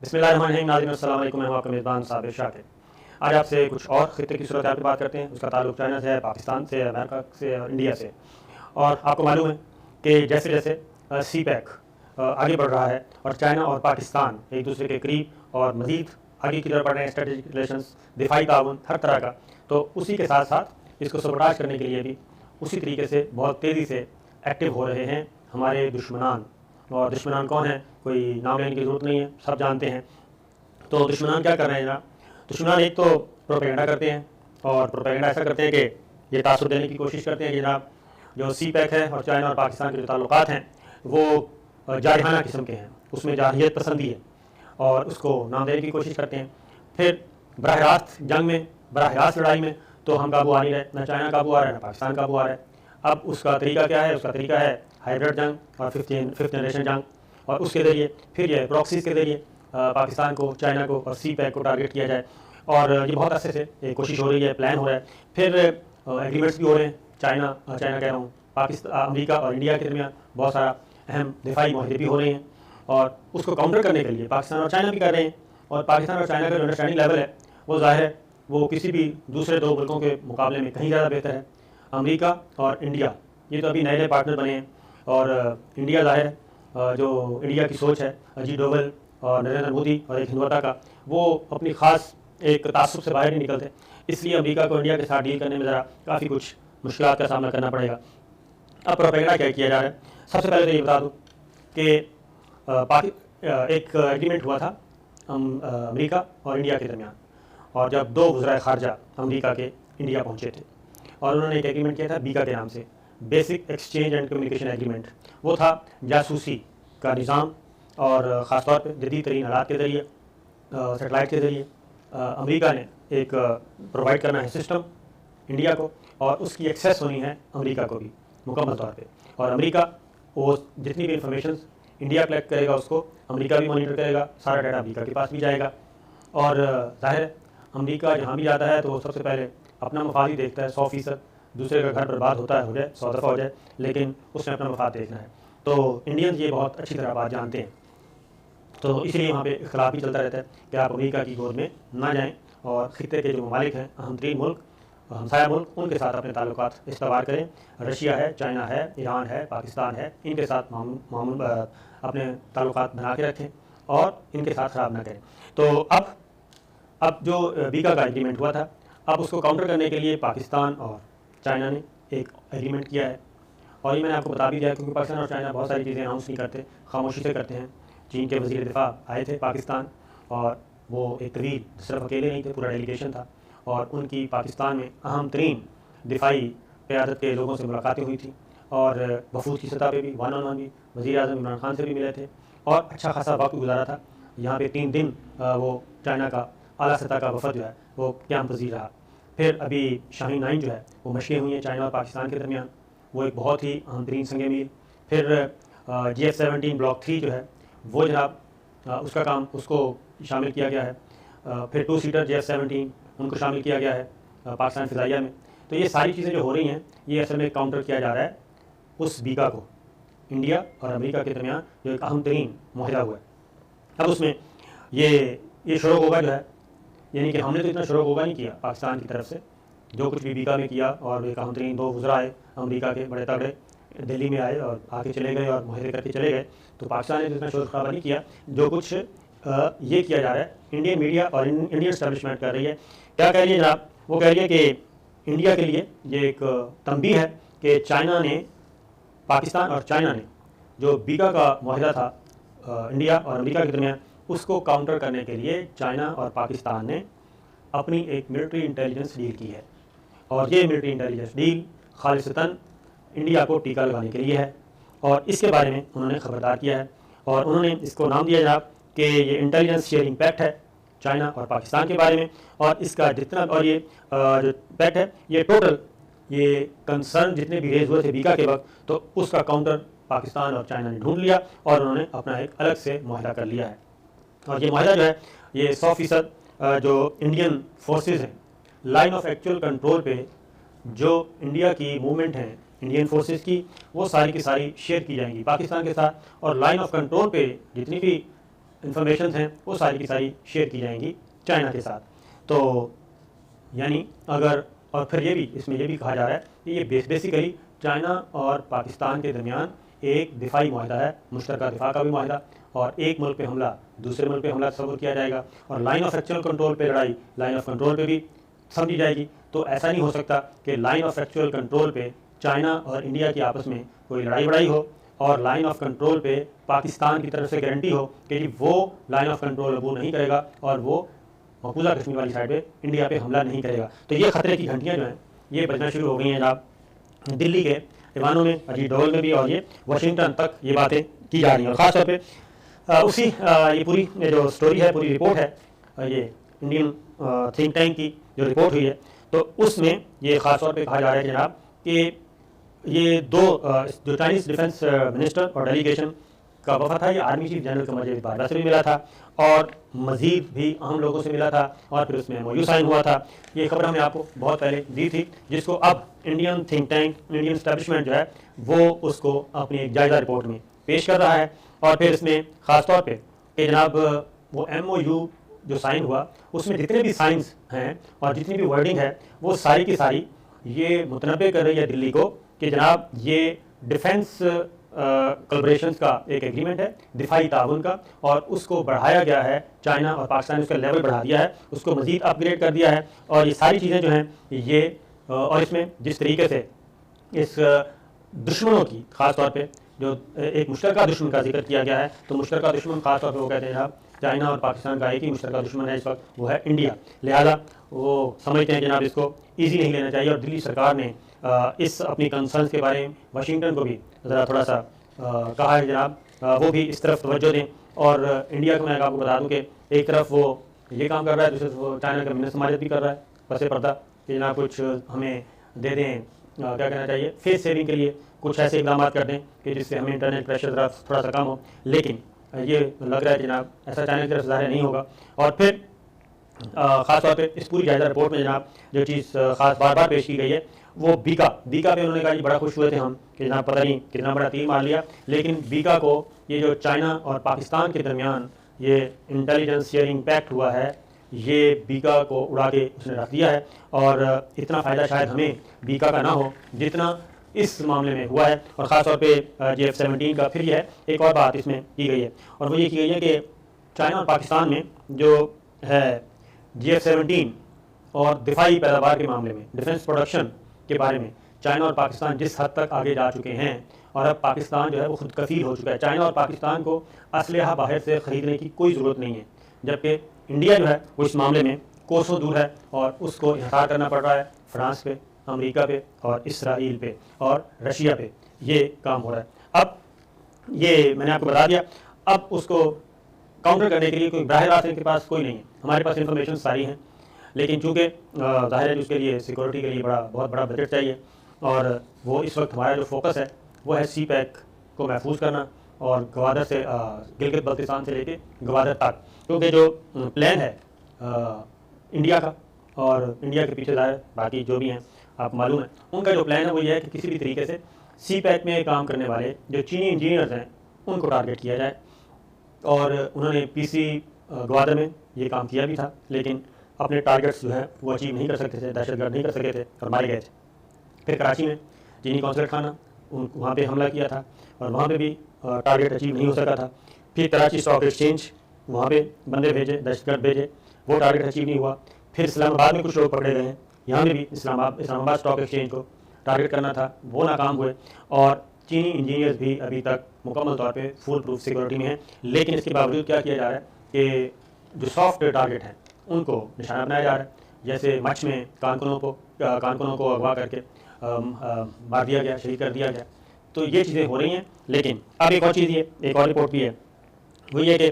बिस्मिल्लाहिर्रहमानिर्रहीम। नाज़रीन अस्सलाम वालेकुम। मैं हूं आपका मेज़बान साबिर शाकिर। आज आपसे कुछ और ख़ित्ते की सूरत पर बात करते हैं। उसका ताल्लुक चाइना से है, पाकिस्तान से, अमेरिका से और इंडिया से। और आपको मालूम है कि जैसे जैसे सी पैक आगे बढ़ रहा है और चाइना और पाकिस्तान एक दूसरे के करीब और मज़ीद आगे की तरफ बढ़ रहे हैं, स्ट्रेटेजिक रिलेशंस, दिफाई ताउन हर तरह का, तो उसी के साथ साथ इसको सबोटाज करने के लिए भी उसी तरीके से बहुत तेज़ी से एक्टिव हो रहे हैं हमारे दुश्मनान। और दुश्मनान कौन है, कोई नाम लेने की ज़रूरत नहीं है, सब जानते हैं। तो दुश्मनान क्या कर रहे हैं जनाब? दुश्मनान एक तो प्रोपेगेंडा करते हैं, और प्रोपेगेंडा ऐसा करते हैं कि ये तासुर देने की कोशिश करते हैं कि जनाब जो सी पैक है और चाइना और पाकिस्तान के जो ताल्लुकात हैं वो जारहाना किस्म के हैं, उसमें जारहियत पसंदी है और उसको नाम देने की कोशिश करते हैं। फिर बराह रास्त जंग में, बराह रास्त लड़ाई में तो हम काबू आ नहीं रहे, ना चाइना काबू आ रहा है ना पाकिस्तान काबू आ रहा है। अब उसका तरीका क्या है? उसका तरीका है हाइब्रिड जंग और फिफ्थ जनरेशन जंग, और उसके ज़रिए फिर ये प्रॉक्सीज़ के ज़रिए पाकिस्तान को, चाइना को और सी पैक को टारगेट किया जाए। और ये बहुत अच्छे से ये कोशिश हो रही है, प्लान हो रहा है। फिर एग्रीमेंट्स भी हो रहे हैं। चाइना कह रहा हूँ, पाकिस्तान, अमेरिका और इंडिया के दरमियान बहुत सारा अहम दिफाई माहदे भी हो रहे हैं, और उसको काउंटर करने के लिए पाकिस्तान और चाइना भी कर रहे हैं। और पाकिस्तान और चाइना का जो अंडरस्टैंडिंग लेवल है वो ज़ाहिर है वो किसी भी दूसरे दो मुल्कों के मुकाबले में कहीं ज़्यादा बेहतर है। अमेरिका और इंडिया ये तो अभी नए नए पार्टनर बने हैं, और इंडिया ज़ाहिर जो इंडिया की सोच है अजीत डोवल और नरेंद्र मोदी और एक हिंदुत्व का, वो अपनी ख़ास एक तासुब से बाहर नहीं निकलते। इसलिए अमेरिका को इंडिया के साथ डील करने में ज़रा काफ़ी कुछ मुश्किलात का सामना करना पड़ेगा। अब प्रोपेगेंडा क्या किया जा रहा है? सबसे पहले तो ये बता दूँ कि एक एग्रीमेंट हुआ था अमेरिका और इंडिया के दरमियान, और जब दो वज़राए ख़ारजा अमेरिका के इंडिया पहुँचे थे और उन्होंने एक एग्रीमेंट किया था बीका के नाम से, basic exchange and communication agreement. वो था जासूसी का निज़ाम, और ख़ास तौर पर जदीद तरीन आलात के ज़रिए, सेटेलाइट के ज़रिए अमेरिका ने एक प्रोवाइड करना है सिस्टम इंडिया को, और उसकी एक्सेस होनी है अमेरिका को भी मुकम्मल तौर पे। और अमेरिका वो जितनी भी इंफॉर्मेशन इंडिया कलेक्ट करेगा उसको अमेरिका भी मॉनिटर करेगा, सारा डाटा अमेरिका के पास भी जाएगा। और ज़ाहिर अमेरिका जहाँ भी जाता है तो सबसे पहले अपना मफाद ही देखता है। 100%, दूसरे का घर बर्बाद होता है हो जाए, 100 दफ़ा हो जाए, लेकिन उसने अपना मफाद देखना है। तो इंडियंस ये बहुत अच्छी तरह बात जानते हैं, तो इसलिए वहाँ पे इख्तलाफ भी चलता रहता है कि आप अमेरिका की गोद में ना जाएं, और ख़ित्ते के जो ममालिक हैं, अहम तरीन मुल्क, हमसाया मुल्क, उनके साथ अपने ताल्लुकात इस्तवार करें। रशिया है, चाइना है, ईरान है, पाकिस्तान है, इनके साथ मामूल अपने ताल्लुकात बना के रखें और इनके साथ ख़राब ना करें। तो अब जो बीका का एग्रीमेंट हुआ था, अब उसको काउंटर करने के लिए पाकिस्तान और चाइना ने एक एग्रीमेंट किया है। और ये मैंने आपको बता भी दिया, क्योंकि पाकिस्तान और चाइना बहुत सारी चीज़ें अनाउंस नहीं करते, खामोशी से करते हैं। चीन के वज़ीर दिफा आए थे पाकिस्तान, और वो एक तवील सिर्फ अकेले नहीं थे, पूरा डेलीगेशन था, और उनकी पाकिस्तान में अहम तरीन दिफाई क़यादत के लोगों से मुलाकातें हुई थी, और वफूद की सतह पे भी वन ऑन वन भी वज़ीर आज़म इमरान खान से भी मिले थे, और अच्छा खासा वक्त गुजारा था। यहाँ पे 3 दिन वो चाइना का आला सतह का वफद जो है वो क़याम पज़ीर रहा। फिर अभी शाहीन 9 जो है वो मशक़ें हुई हैं चाइना और पाकिस्तान के दरमियान, वो एक बहुत ही अहम तरीन संग मील। फिर GF-17 ब्लॉक 3 जो है वो जनाब उसका काम, उसको शामिल किया गया है। फिर 2 सीटर GF-17 उनको शामिल किया गया है पाकिस्तान फ़िज़ाइया में। तो ये सारी चीज़ें जो हो रही हैं ये असल में काउंटर किया जा रहा है उस बीका को, इंडिया और अमेरिका के दरमियान जो एक अहम तरीन मुआहदा हुआ है। अब उसमें ये शुरू होगा जो है, यानी कि हमने तो इतना शुरू होगा नहीं किया पाकिस्तान की तरफ से, जो कुछ भी बीका में किया, और एक अहम तरीन 2 वज़रा आए अमेरिका के बड़े तगड़े, दिल्ली में आए और आके चले गए और मुआहदे करके चले गए। तो पाकिस्तान ने तो इतना शोर खराबा नहीं किया। जो कुछ ये किया जा रहा है, इंडियन मीडिया और इंडियन एस्टेब्लिशमेंट कर रही है। क्या कह रही है जनाब? वो कह रही है कि इंडिया के लिए ये एक तंबीह है कि चाइना ने, पाकिस्तान और चाइना ने जो बीका का मुआहदा था इंडिया और अमेरिका के दरमियान, उसको काउंटर करने के लिए चाइना और पाकिस्तान ने अपनी एक मिलिट्री इंटेलिजेंस डील की है, और ये मिलिट्री इंटेलिजेंस डील खालिसतन इंडिया को टीका लगाने के लिए है। और इसके बारे में उन्होंने खबरदार किया है, और उन्होंने इसको नाम दिया जनाब कि ये इंटेलिजेंस शेयरिंग पैक्ट है चाइना और पाकिस्तान के बारे में। और इसका जितना, और ये जो पैक्ट है, ये टोटल ये कंसर्न जितने भी रेज हुए थे बीका के वक्त, तो उसका काउंटर पाकिस्तान और चाइना ने ढूंढ लिया, और उन्होंने अपना एक अलग से मुआहदा कर लिया है। और ये मुआहदा जो है ये 100% जो इंडियन फोर्सेस हैं, लाइन ऑफ एक्चुअल कंट्रोल पे जो इंडिया की मूवमेंट है इंडियन फोर्सेस की, वो सारी की सारी शेयर की जाएंगी पाकिस्तान के साथ। और लाइन ऑफ कंट्रोल पे जितनी भी इंफॉर्मेशन हैं वो सारी की सारी शेयर की जाएंगी चाइना के साथ। तो यानी अगर, और फिर ये भी इसमें ये भी कहा जा रहा है कि ये बेसिकली चाइना और पाकिस्तान के दरमियान एक दिफाई माहिदा है, मुश्तरका दिफा का भी माहिदा, और एक मुल्क पे हमला दूसरे मुल्क पे हमला तस्वुर किया जाएगा, और लाइन ऑफ एक्चुअल कंट्रोल पे लड़ाई लाइन ऑफ कंट्रोल पे भी समझी जाएगी। तो ऐसा नहीं हो सकता कि लाइन ऑफ एक्चुअल कंट्रोल पे चाइना और इंडिया की आपस में कोई लड़ाई बड़ाई हो और लाइन ऑफ कंट्रोल पे पाकिस्तान की तरफ से गारंटी हो कि जी वो लाइन ऑफ कंट्रोल अबूर नहीं करेगा और वो मकबूजा कश्मीर वाली साइड पे इंडिया पे हमला नहीं करेगा। तो ये खतरे की घंटियाँ जो हैं ये बजना शुरू हो गई हैं जनाब दिल्ली के दीवानों में, अजीत डोल में भी, और ये वाशिंगटन तक ये बातें की जा रही हैं। और ख़ासतौर पे उसी ये पूरी जो स्टोरी है, पूरी रिपोर्ट है, ये इंडियन थिंक टैंक की जो रिपोर्ट हुई है, तो उसमें ये ख़ास तौर पे कहा जा रहा है जनाब कि ये दो जो चाइनीज़ डिफेंस मिनिस्टर और डेलीगेशन का वफद था, ये आर्मी चीफ जनरल कमर बाजवा से भी मिला था और मज़ीद भी अहम लोगों से मिला था, और फिर उसमें MOU साइन हुआ था। ये खबर हमने आपको बहुत पहले दी थी, जिसको अब Indian think tank, Indian establishment जो है वो उसको अपनी एक जायज़ा रिपोर्ट में पेश कर रहा है। और फिर इसमें ख़ास तौर पर कि जनाब वो MOU जो साइन हुआ उसमें जितने भी साइंस हैं और जितनी भी वर्डिंग है वो सारी की सारी ये मुतनबे कर रही है दिल्ली को कि जनाब ये डिफेंस कोलैबोरेशंस का एक एग्रीमेंट है, दिफाई ताउन का, और उसको बढ़ाया गया है चाइना और पाकिस्तान ने उसका लेवल बढ़ा दिया है, उसको मज़ीद अपग्रेड कर दिया है। और ये सारी चीज़ें जो हैं ये और इसमें जिस तरीके से इस दुश्मनों की ख़ास तौर पे जो एक मुश्तरका दुश्मन का जिक्र किया गया है, तो मुश्तरका दुश्मन ख़ास तौर पे वो कहते हैं जनाब चाइना और पाकिस्तान का एक ही मुश्तरका दुश्मन है इस वक्त, वो है इंडिया। लिहाजा वो समझते हैं जनाब इसको ईजी नहीं लेना चाहिए, और दिल्ली सरकार ने इस अपनी कंसर्न्स के बारे में वाशिंगटन को भी ज़रा थोड़ा सा कहा है जनाब वो भी इस तरफ तवज्जो दें। और इंडिया को मैं आपको बता दूं कि एक तरफ वो ये काम कर रहा है, दूसरी तरफ वो चाइना का मिन्न समाजत भी कर रहा है पसे पर्दा कि जनाब कुछ हमें दे दें, क्या कहना चाहिए, फेस सेविंग के लिए कुछ ऐसे इकदाम कर दें कि जिससे हमें इंटरनेट प्रेशर थोड़ा सा कम हो। लेकिन ये लग रहा है जनाब ऐसा चाइना की तरफ ज़ाहिर नहीं होगा। और फिर ख़ास तौर पे इस पूरी जायज़ा रिपोर्ट में जनाब जो चीज़ ख़ास बार बार पेश की गई है वो बीका पे उन्होंने कहा जी बड़ा खुश हुए थे हम कि जनाब पता नहीं कितना बड़ा तीर मार लिया, लेकिन बीका को ये जो चाइना और पाकिस्तान के दरमियान ये इंटेलिजेंस शेयरिंग पैक्ट हुआ है, ये बीका को उड़ा के उसने रख दिया है। और इतना फ़ायदा शायद हमें बीका का ना हो जितना इस मामले में हुआ है। और ख़ास तौर पे GF-17 का फिर यह है एक और बात इसमें की गई है, और वो ये की गई है कि चाइना और पाकिस्तान में जो है GF-17 और दिफाई पैदावार के मामले में, डिफेंस प्रोडक्शन के बारे में चाइना और पाकिस्तान जिस हद तक आगे जा चुके हैं, और अब पाकिस्तान जो है वो खुद कफील हो चुका है। चाइना और पाकिस्तान को असलहा बाहर से ख़रीदने की कोई ज़रूरत नहीं है, जबकि इंडिया जो है वो इस मामले में कोसों दूर है और उसको इंतज़ार करना पड़ रहा है फ्रांस पे, अमेरिका पे और इसराइल पे और रशिया पे ये काम हो रहा है। अब ये मैंने आपको बता दिया, अब उसको काउंटर करने के लिए कोई बराह रास्त इनके पास कोई नहीं है। हमारे पास इंफॉर्मेशन सारी हैं, लेकिन चूँकि ज़ाहिर है उसके लिए सिक्योरिटी के लिए बहुत बड़ा बजट चाहिए, और वो इस वक्त हमारा जो फोकस है वो है CPEC को महफूज करना और गवादर से गिलगित बल्तिस्तान से लेके गवादर तक, क्योंकि जो प्लान है इंडिया का और इंडिया के पीछे ज़ाहिर बाकी जो भी हैं आप मालूम है, उनका जो प्लान है वो ये है कि किसी भी तरीके से CPEC में काम करने वाले जो चीनी इंजीनियर्स हैं उनको टारगेट किया जाए। और उन्होंने PC गवादर में ये काम किया भी था, लेकिन अपने टारगेट्स जो हैं वो अचीव नहीं कर सकते थे, दहशतगर्द नहीं कर सके थे और मारे गए थे। फिर कराची में चीनी कौंसलेट खाना वहाँ पे हमला किया था और वहाँ पे भी टारगेट अचीव नहीं हो सका था। फिर कराची स्टॉक एक्सचेंज वहाँ पे बंदे भेजे, दहशतगर्द भेजे, वो टारगेट अचीव नहीं हुआ। फिर इस्लामाबाद में कुछ लोग पकड़े गए हैं, यहाँ में भी इस्लामाबाद स्टॉक एक्सचेंज को टारगेट करना था, वो नाकाम हुए। और चीनी इंजीनियर्स भी अभी तक मुकम्मल तौर पे फुल प्रूफ सिक्योरिटी में हैं, लेकिन इसके बावजूद क्या किया जा रहा है कि जो सॉफ्ट टारगेट हैं उनको निशाना बनाया जा रहा है। जैसे मच में कारकुनों को अगवा करके मार दिया गया, शहीद कर दिया गया। तो ये चीज़ें हो रही हैं। लेकिन अब एक और चीज़, ये एक और रिपोर्ट भी है, वो ये कि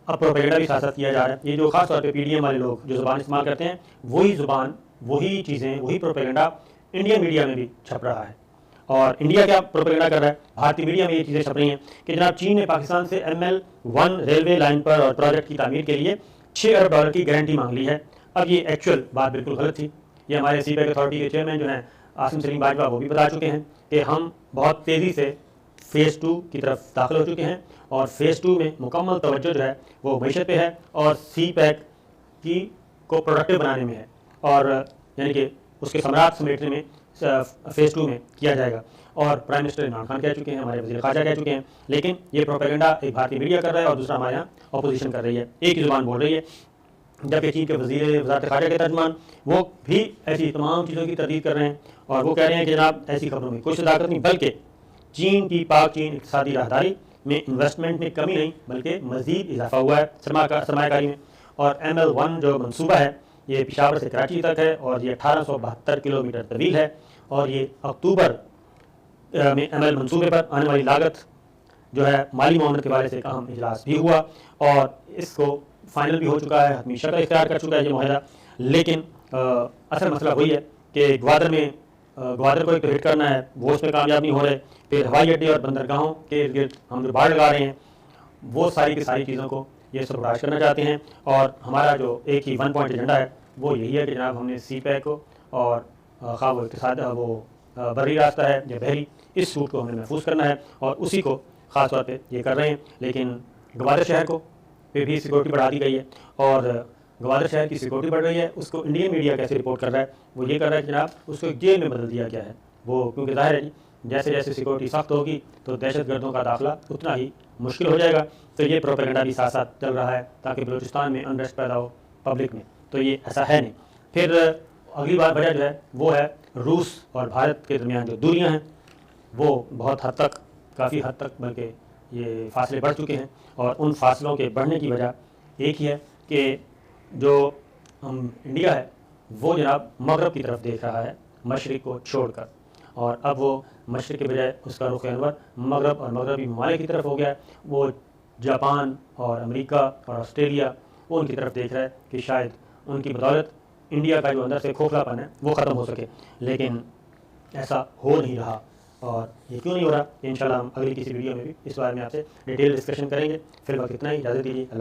अब प्रोपेगेंडा भी साथ किया जा रहा है। ये जो खास तौर पे PDM वाले लोग जो ज़ुबान इस्तेमाल करते हैं, वही ज़ुबान, वही चीज़ें, वही प्रोपेगेंडा इंडियन मीडिया में भी छप रहा है। और इंडिया क्या प्रोपेगेंडा कर रहा है, भारतीय मीडिया में ये चीज़ें छप रही हैं कि जनाब चीन ने पाकिस्तान से ML1 रेलवे लाइन पर और प्रोजेक्ट की तामीर के लिए $6 अरब की गारंटी मांग ली है। अब ये एक्चुअल बात बिल्कुल गलत थी। ये हमारे CPEC अथॉरिटी के चेयरमैन जो हैं आसिम सलीम बाजवा वो भी बता चुके हैं कि हम बहुत तेज़ी से फ़ेज़ 2 की तरफ दाखिल हो चुके हैं और फ़ेज़ 2 में मुकम्मल तवज्जो जो है वो मईशत पे है और सी पैक की को प्रोडक्टिव बनाने में है और यानी कि उसके समरात समेटने में फ़ेज़ 2 में किया जाएगा। और प्राइम मिनिस्टर इमरान खान कह चुके हैं, हमारे वज़ीर ख़ारजा कह चुके हैं, लेकिन ये प्रोपेगेंडा एक भारतीय मीडिया कर रहा है और दूसरा हमारे यहाँ अपोजिशन कर रही है, एक ही ज़ुबान बोल रही है। जबकि चीन के वज़ारत ख़ारजा के तर्जमान वो भी ऐसी तमाम चीज़ों की तरदीद कर रहे हैं और वो कह रहे हैं कि जनाब ऐसी खबरों में कोई सदाकत नहीं, बल्कि चीन की पाक चीन इक़्तिसादी राहदारी में इन्वेस्टमेंट में कमी नहीं बल्कि मज़ीद इजाफा हुआ है सरमायाकारी में। और ML1 जो मनसूबा है ये पेशावर से कराची तक है और ये 1872 किलोमीटर तवील है और ये अक्टूबर में ML मनसूबे पर आने वाली लागत जो है माली मामले के बारे से एक अहम इजलास भी हुआ और इसको फाइनल भी हो चुका है, हतमी शक्ल इख्तियार कर चुका है ये माहिदा। लेकिन असल मसला वही है कि ग्वादर को एक तो हिट करना है, वो उसमें कामयाब नहीं हो रहे, फिर हवाई अड्डे और बंदरगाहों के इर्द गिर्द हम जो बाढ़ लगा रहे हैं वो सारी की सारी चीज़ों को ये सब बर्दाश्त करना चाहते हैं। और हमारा जो एक ही 1 पॉइंट एजेंडा है वो यही है कि जनाब हमने सी पैक को और खा वो इक़्तिसाद वो बर्री रास्ता है या बहरी, इस रूट को हमें महफूज करना है और उसी को ख़ास तौर पे ये कर रहे हैं। लेकिन ग्वादर शहर को पे भी सिक्योरिटी बढ़ा दी गई है और ग्वादर शहर की सिक्योरिटी बढ़ रही है। उसको इंडियन मीडिया कैसे रिपोर्ट कर रहा है, वो ये कर रहा है कि जनाब उसको एक जेल में बदल दिया गया है। वो क्योंकि ज़ाहिर है जी जैसे जैसे सिक्योरिटी सख्त होगी तो दहशतगर्दों का दाखिला उतना ही मुश्किल हो जाएगा। तो ये प्रोपेगेंडा भी साथ साथ चल रहा है ताकि बलूचिस्तान में अनरेस्ट पैदा हो पब्लिक में, तो ये ऐसा है नहीं। फिर अगली बात वजह जो है वो है रूस और भारत के दरमियान जो दूरियाँ हैं वो बहुत हद तक, काफ़ी हद तक बल्कि ये फासले बढ़ चुके हैं और उन फासलों के बढ़ने की वजह एक ही है कि जो हम इंडिया है वो जनाब मगरब की तरफ देख रहा है मशरिक़ को छोड़कर, और अब वो मशरिक़ के बजाय उसका रुख अनवर मगरब और मगरबी ममालिक की तरफ हो गया है। वो जापान और अमेरिका और ऑस्ट्रेलिया वो उनकी तरफ देख रहा है कि शायद उनकी बदौलत इंडिया का जो अंदर से खोखलापन है वो ख़त्म हो सके, लेकिन ऐसा हो नहीं रहा। और ये क्यों नहीं हो रहा, इंशाल्लाह हम अगली किसी वीडियो में भी इस बारे में आपसे डिटेल डिस्कशन करेंगे। फिर वक्त इतना ही, इजाज़त दीजिए। अल्लाह।